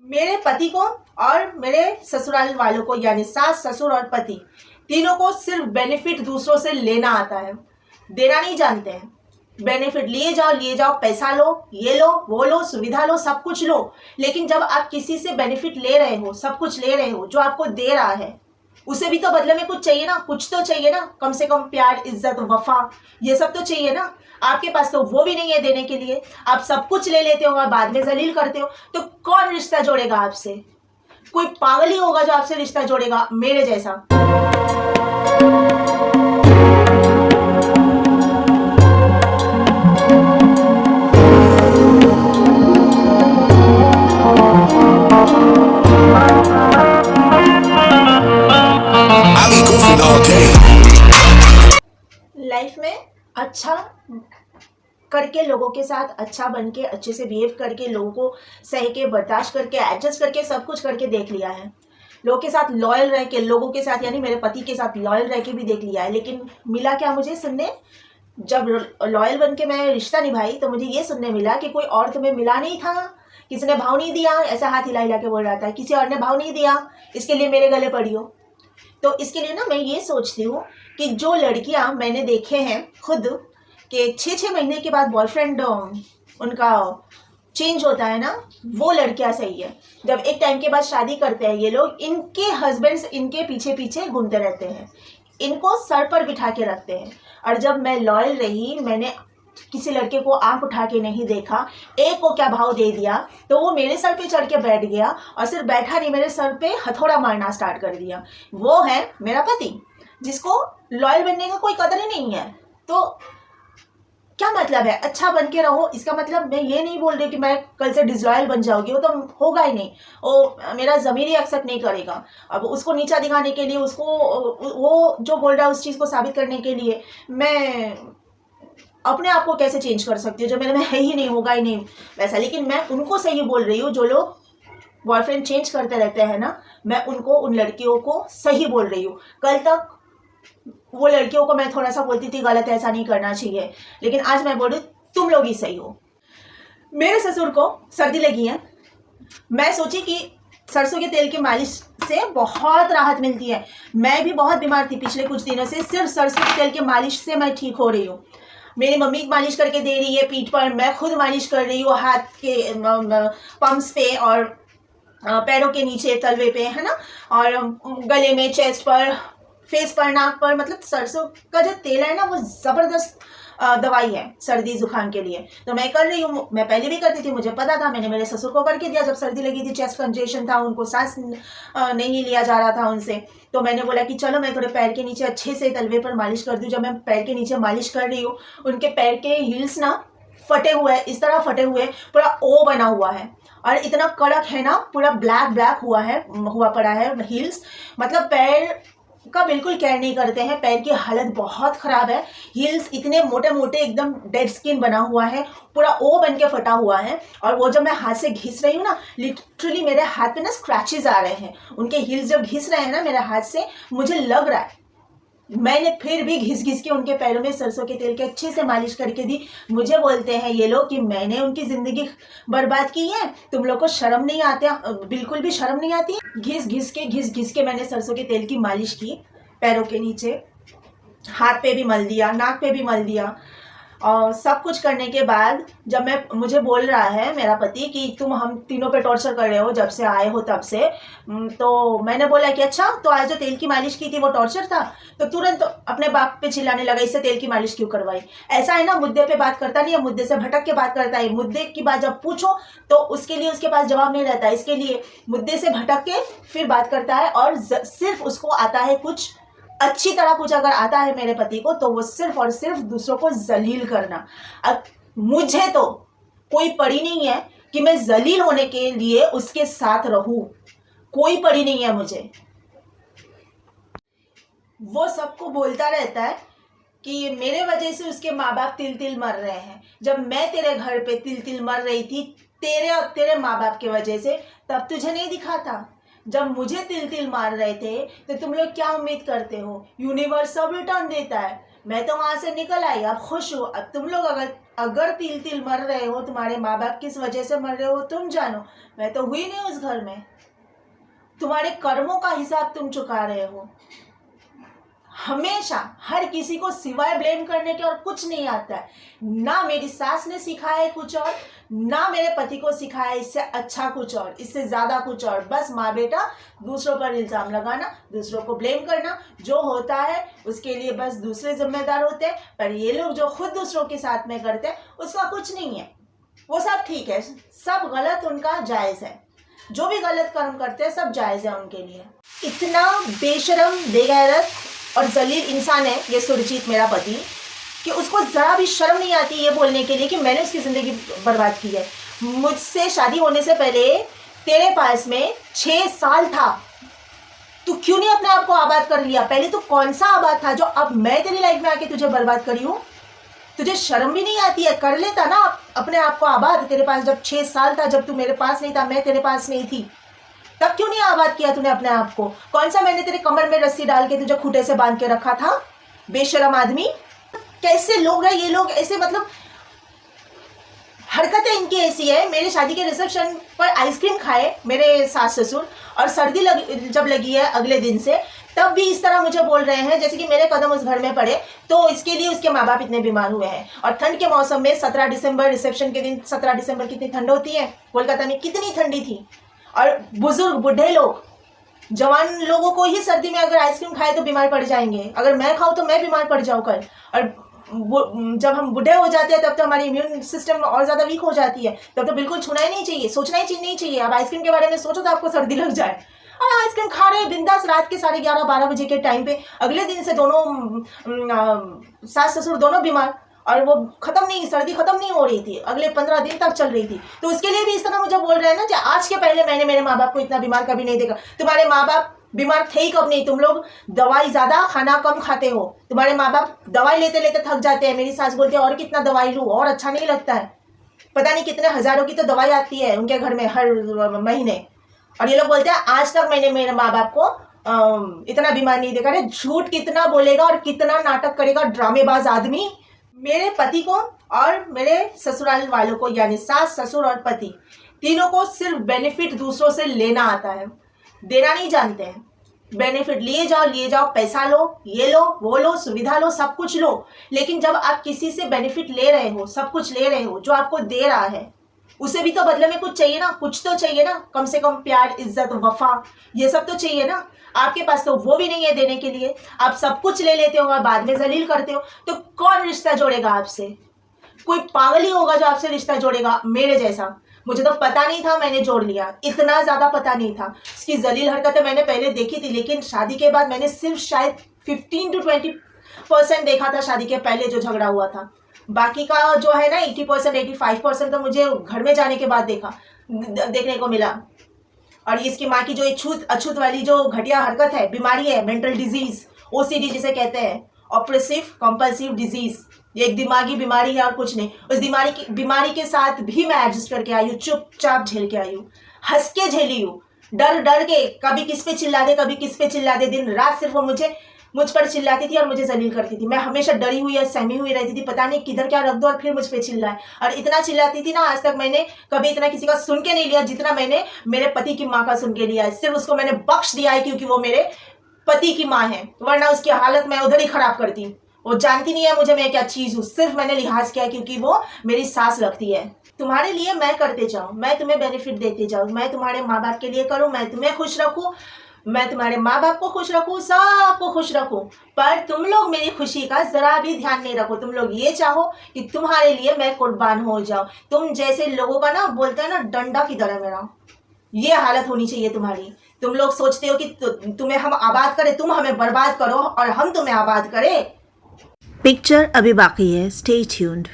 मेरे पति को और मेरे ससुराल वालों को यानी सास ससुर और पति तीनों को सिर्फ बेनिफिट दूसरों से लेना आता है, देना नहीं जानते हैं। बेनिफिट लिए जाओ, पैसा लो, ये लो, वो लो, सुविधा लो, सब कुछ लो। लेकिन जब आप किसी से बेनिफिट ले रहे हो, सब कुछ ले रहे हो, जो आपको दे रहा है उसे भी तो बदले में कुछ चाहिए ना, कुछ तो चाहिए ना, कम से कम प्यार, इज्जत, वफा, ये सब तो चाहिए ना। आपके पास तो वो भी नहीं है देने के लिए। आप सब कुछ ले लेते हो और बाद में जलील करते हो, तो कौन रिश्ता जोड़ेगा आपसे? कोई पागल ही होगा जो आपसे रिश्ता जोड़ेगा, मेरे जैसा। लाइफ में अच्छा करके, लोगों के साथ अच्छा बन के, अच्छे से बिहेव करके, लोगों को सह के, बर्दाश्त करके, एडजस्ट करके, सब कुछ करके देख लिया है। लोगों के साथ लॉयल रह के, लोगों के साथ यानी मेरे पति के साथ लॉयल रह के भी देख लिया है। लेकिन मिला क्या मुझे सुनने? जब लॉयल बन के मैं रिश्ता निभाई तो मुझे ये सुनने मिला कि कोई और तुम्हें मिला नहीं था, किसी ने भाव नहीं दिया। ऐसा हाथ हिला हिला के बोल रहा था, किसी और ने भाव नहीं दिया, इसके लिए मेरे गले पड़ी हो। तो इसके लिए ना मैं ये सोचती हूँ कि जो लड़कियां मैंने देखे हैं खुद कि 6-6 महीने के बाद बॉयफ्रेंड उनका चेंज होता है ना, वो लड़कियां सही है। जब एक टाइम के बाद शादी करते हैं ये लोग, इनके हस्बैंड्स इनके पीछे पीछे घूमते रहते हैं, इनको सर पर बिठा के रखते हैं। और जब मैं लॉयल रही, मैंने किसी लड़के को आंख उठा के नहीं देखा, एक को क्या भाव दे दिया, तो वो मेरे सर पे चढ़ के बैठ गया और सिर्फ बैठा नहीं, मेरे सर पे हथौड़ा मारना स्टार्ट कर दिया। वो है मेरा पति, जिसको लॉयल बनने का कोई कदर ही नहीं है। तो क्या मतलब है? अच्छा बन के रहो, इसका मतलब मैं ये नहीं बोल रही कि मैं कल से डिसलॉयल बन जाऊंगी, वो तो होगा ही नहीं। वो मेरा ज़मीर ही एक्सेप्ट नहीं करेगा। अब उसको नीचा दिखाने के लिए, उसको वो जो बोल रहा है उस चीज़ को साबित करने के लिए मैं अपने आप को कैसे चेंज कर सकती हूँ जो मेरे में है ही नहीं, होगा ही नहीं वैसा। लेकिन मैं उनको सही बोल रही हूँ जो लोग बॉयफ्रेंड चेंज करते रहते हैं ना, मैं उनको, उन लड़कियों को सही बोल रही हूँ। कल तक वो लड़कियों को मैं थोड़ा सा बोलती थी गलत है, ऐसा नहीं करना चाहिए, लेकिन आज मैं बोल रही तुम लोग ही सही हो। मेरे ससुर को सर्दी लगी है, मैं सोची कि सरसों के तेल की मालिश से बहुत राहत मिलती है। मैं भी बहुत बीमार थी पिछले कुछ दिनों से, सिर्फ सरसों के तेल की मालिश से मैं ठीक हो रही हूँ। मेरी मम्मी मालिश करके दे रही है पीठ पर, मैं खुद मालिश कर रही हूँ हाथ के पम्प्स पे और पैरों के नीचे तलवे पे, है ना, और गले में, चेस्ट पर, फेस पर, नाक पर। मतलब सरसों का जो तेल है ना, वो ज़बरदस्त दवाई है सर्दी जुकाम के लिए। तो मैं कर रही हूँ, मैं पहले भी करती थी, मुझे पता था, मैंने मेरे ससुर को करके दिया जब सर्दी लगी थी, चेस्ट कंजेशन था, उनको सांस नहीं लिया जा रहा था उनसे। तो मैंने बोला कि चलो मैं थोड़े पैर के नीचे अच्छे से तलवे पर मालिश कर दूँ। जब मैं पैर के नीचे मालिश कर रही हूँ, उनके पैर के हील्स ना फटे हुए हैं, इस तरह फटे हुए, पूरा ओ बना हुआ है और इतना कड़क है ना, पूरा ब्लैक ब्लैक हुआ पड़ा है हील्स। मतलब पैर का बिल्कुल केयर नहीं करते हैं, पैर की हालत बहुत ख़राब है। हील्स इतने मोटे मोटे, एकदम डेड स्किन बना हुआ है, पूरा ओ बन के फटा हुआ है। और वो जब मैं हाथ से घिस रही हूँ ना, लिटरली मेरे हाथ पे ना स्क्रैचेस आ रहे हैं। उनके हील्स जब घिस रहे हैं ना मेरे हाथ से, मुझे लग रहा है, मैंने फिर भी घिस घिस के उनके पैरों में सरसों के तेल के अच्छे से मालिश करके दी। मुझे बोलते हैं ये लोग कि मैंने उनकी ज़िंदगी बर्बाद की है, तुम लोग को शर्म नहीं आती? बिल्कुल भी शर्म नहीं आती। घिस घिस के मैंने सरसों के तेल की मालिश की पैरों के नीचे, हाथ पे भी मल दिया, नाक पे भी मल दिया, और सब कुछ करने के बाद जब मुझे बोल रहा है मेरा पति कि तुम हम तीनों पे टॉर्चर कर रहे हो जब से आए हो तब से, तो मैंने बोला कि अच्छा, तो आज जो तेल की मालिश की थी वो टॉर्चर था? तो तुरंत अपने बाप पे चिल्लाने लगा, इससे तेल की मालिश क्यों करवाई? ऐसा है ना, मुद्दे पे बात करता नहीं है, मुद्दे से भटक के बात करता है। मुद्दे की बात जब पूछो तो उसके लिए उसके पास जवाब नहीं रहता, इसके लिए मुद्दे से भटक के फिर बात करता है। और सिर्फ उसको आता है कुछ, अच्छी तरह कुछ अगर आता है मेरे पति को, तो वो सिर्फ और सिर्फ दूसरों को जलील करना। अब मुझे तो कोई पड़ी नहीं है कि मैं जलील होने के लिए उसके साथ रहूं, कोई पड़ी नहीं है मुझे। वो सबको बोलता रहता है कि मेरे वजह से उसके माँ बाप तिल तिल मर रहे हैं। जब मैं तेरे घर पे तिल तिल मर रही थी तेरे माँ बाप की वजह से, तब तुझे नहीं दिखा था? जब मुझे तिल तिल मार रहे थे तो तुम लोग क्या उम्मीद करते हो? यूनिवर्स सब रिटर्न देता है। मैं तो वहां से निकल आई, अब खुश हूँ। अब तुम लोग अगर तिल तिल मर रहे हो, तुम्हारे माँ बाप किस वजह से मर रहे हो तुम जानो, मैं तो हुई नहीं उस घर में। तुम्हारे कर्मों का हिसाब तुम चुका रहे हो। हमेशा हर किसी को सिवाय ब्लेम करने के और कुछ नहीं आता है। ना मेरी सास ने सिखाया है कुछ और, ना मेरे पति को सिखाया इससे अच्छा कुछ और, इससे ज्यादा कुछ और। बस माँ बेटा दूसरों पर इल्जाम लगाना, दूसरों को ब्लेम करना, जो होता है उसके लिए बस दूसरे जिम्मेदार होते हैं। पर ये लोग जो खुद दूसरों के साथ में करते हैं उसका कुछ नहीं है, वो सब ठीक है, सब गलत उनका जायज है। जो भी गलत कर्म करते हैं सब जायज है उनके लिए। इतना बेशरम, बेगैरत और जलील इंसान है ये सुरजीत मेरा पति कि उसको ज़रा भी शर्म नहीं आती ये बोलने के लिए कि मैंने उसकी ज़िंदगी बर्बाद की है। मुझसे शादी होने से पहले तेरे पास में 6 साल था, तू क्यों नहीं अपने आप को आबाद कर लिया? पहले तू कौन सा आबाद था जो अब मैं तेरी लाइफ में आके तुझे बर्बाद करी हूँ? तुझे शर्म भी नहीं आती है? कर लेता ना अपने आप को आबाद। तेरे पास जब 6 साल था, जब तू मेरे पास नहीं था, मैं तेरे पास नहीं थी, तब क्यों नहीं आबाद किया तूने अपने आप को? कौन सा मैंने तेरे कमर में रस्सी डाल के तुझे खूंटे से बांध के रखा था? बेशरम आदमी। कैसे लोग हैं ये लोग, ऐसे मतलब हरकतें इनकी ऐसी है। मेरे शादी के रिसेप्शन पर आइसक्रीम खाए मेरे सास ससुर, और सर्दी जब लगी है अगले दिन से, तब भी इस तरह मुझे बोल रहे हैं जैसे कि मेरे कदम उस घर में पड़े तो इसके लिए उसके माँ बाप इतने बीमार हुए हैं। और ठंड के मौसम में 17 दिसंबर रिसेप्शन के दिन, 17 दिसंबर कितनी ठंड होती है कोलकाता में, कितनी ठंडी थी। और बुजुर्ग बूढ़े लोग, जवान लोगों को ही सर्दी में अगर आइसक्रीम खाए तो बीमार पड़ जाएंगे। अगर मैं खाऊं तो मैं बीमार पड़ जाऊं कल। और जब हम बूढ़े हो जाते हैं तब तो हमारी इम्यून सिस्टम और ज़्यादा वीक हो जाती है, तब तो बिल्कुल छूना ही नहीं चाहिए, सोचना ही नहीं चाहिए। अब आइसक्रीम के बारे में सोचो तो आपको सर्दी लग जाए। और आइसक्रीम खा रहे बिंदास रात के 11:30-12 बजे के टाइम पे, अगले दिन से दोनों सास ससुर दोनों बीमार, और वो खत्म नहीं, सर्दी खत्म नहीं हो रही थी, अगले 15 दिन तक चल रही थी। तो उसके लिए भी इस तरह मुझे बोल रहे हैं ना कि आज के पहले मैंने मेरे माँ बाप को इतना बीमार कभी नहीं देखा। तुम्हारे माँ बाप बीमार थे ही कब नहीं? तुम लोग दवाई ज्यादा, खाना कम खाते हो। तुम्हारे माँ बाप दवाई लेते लेते थक जाते हैं। मेरी सास बोलती है और कितना दवाई लूँ, और अच्छा नहीं लगता है। पता नहीं कितने हजारों की तो दवाई आती है उनके घर में हर महीने, और ये लोग बोलते हैं आज तक मैंने मेरे माँ बाप को इतना बीमार नहीं देखा। अरे झूठ कितना बोलेगा और कितना नाटक करेगा ड्रामेबाज आदमी। मेरे पति को और मेरे ससुराल वालों को, यानी सास ससुर और पति, तीनों को सिर्फ बेनिफिट दूसरों से लेना आता है, देना नहीं जानते हैं। बेनिफिट लिए जाओ, पैसा लो, ये लो, वो लो, सुविधा लो, सब कुछ लो। लेकिन जब आप किसी से बेनिफिट ले रहे हो, सब कुछ ले रहे हो, जो आपको दे रहा है उसे भी तो बदले में कुछ चाहिए ना, कुछ तो चाहिए ना, कम से कम प्यार, इज्जत, वफा, ये सब तो चाहिए ना। आपके पास तो वो भी नहीं है देने के लिए। आप सब कुछ ले लेते हो और बाद में जलील करते हो, तो कौन रिश्ता जोड़ेगा आपसे? कोई पागल ही होगा जो आपसे रिश्ता जोड़ेगा, मेरे जैसा। मुझे तो पता नहीं था, मैंने जोड़ लिया, इतना ज्यादा पता नहीं था। उसकी जलील हरकतें मैंने पहले देखी थी, लेकिन शादी के बाद मैंने सिर्फ शायद 15 to 20% देखा था शादी के पहले जो झगड़ा हुआ था। बाकी का जो है ना 80%, 85% तो मुझे घर में जाने के बाद देखने को मिला। और इसकी माँ की जो अछूत वाली जो घटिया हरकत है, बीमारी है, मेंटल डिजीज, OCD जिसे कहते हैं, ऑप्रेसिव कंपल्सिव डिजीज, ये एक दिमागी बीमारी है और कुछ नहीं। उस बीमारी के साथ भी मैं एडजस्ट करके आई हूँ, चुपचाप झेल के आई हूँ, हंस के झेली हूँ, डर के, कभी किस पे चिल्ला दे, कभी किस पे चिल्ला दे। दिन रात सिर्फ वो मुझ पर चिल्लाती थी और मुझे जलील करती थी। मैं हमेशा डरी हुई या सहमी हुई रहती थी, पता नहीं किधर क्या रख दो और फिर मुझ पे चिल्लाए। और इतना चिल्लाती थी ना, आज तक मैंने कभी इतना किसी का सुन के नहीं लिया जितना मैंने मेरे पति की माँ का सुन के लिया है। सिर्फ उसको मैंने बख्श दिया है क्योंकि वो मेरे पति की माँ है, वरना उसकी हालत मैं उधर ही खराब करती। वो जानती नहीं है मुझे मैं क्या चीज हूँ, सिर्फ मैंने लिहाज किया क्योंकि वो मेरी सास लगती है। तुम्हारे लिए मैं करते जाऊँ, मैं तुम्हें बेनिफिट देते जाऊँ, मैं तुम्हारे माँ बाप के लिए करूँ, मैं तुम्हें खुश रखूँ, मैं तुम्हारे माँ बाप को खुश रखूँ, सबको खुश रखूँ। पर तुम लोग मेरी खुशी का जरा भी ध्यान नहीं रखो। तुम लोग ये चाहो कि तुम्हारे लिए मैं कुर्बान हो जाऊँ। तुम जैसे लोगों का ना बोलते हैं ना, डंडा की तरह मेरा, ये हालत होनी चाहिए तुम्हारी। तुम लोग सोचते हो कि तुम्हें हम आबाद करें, तुम हमें बर्बाद करो और हम तुम्हें आबाद करें। पिक्चर अभी बाकी है, स्टे ट्यून्ड।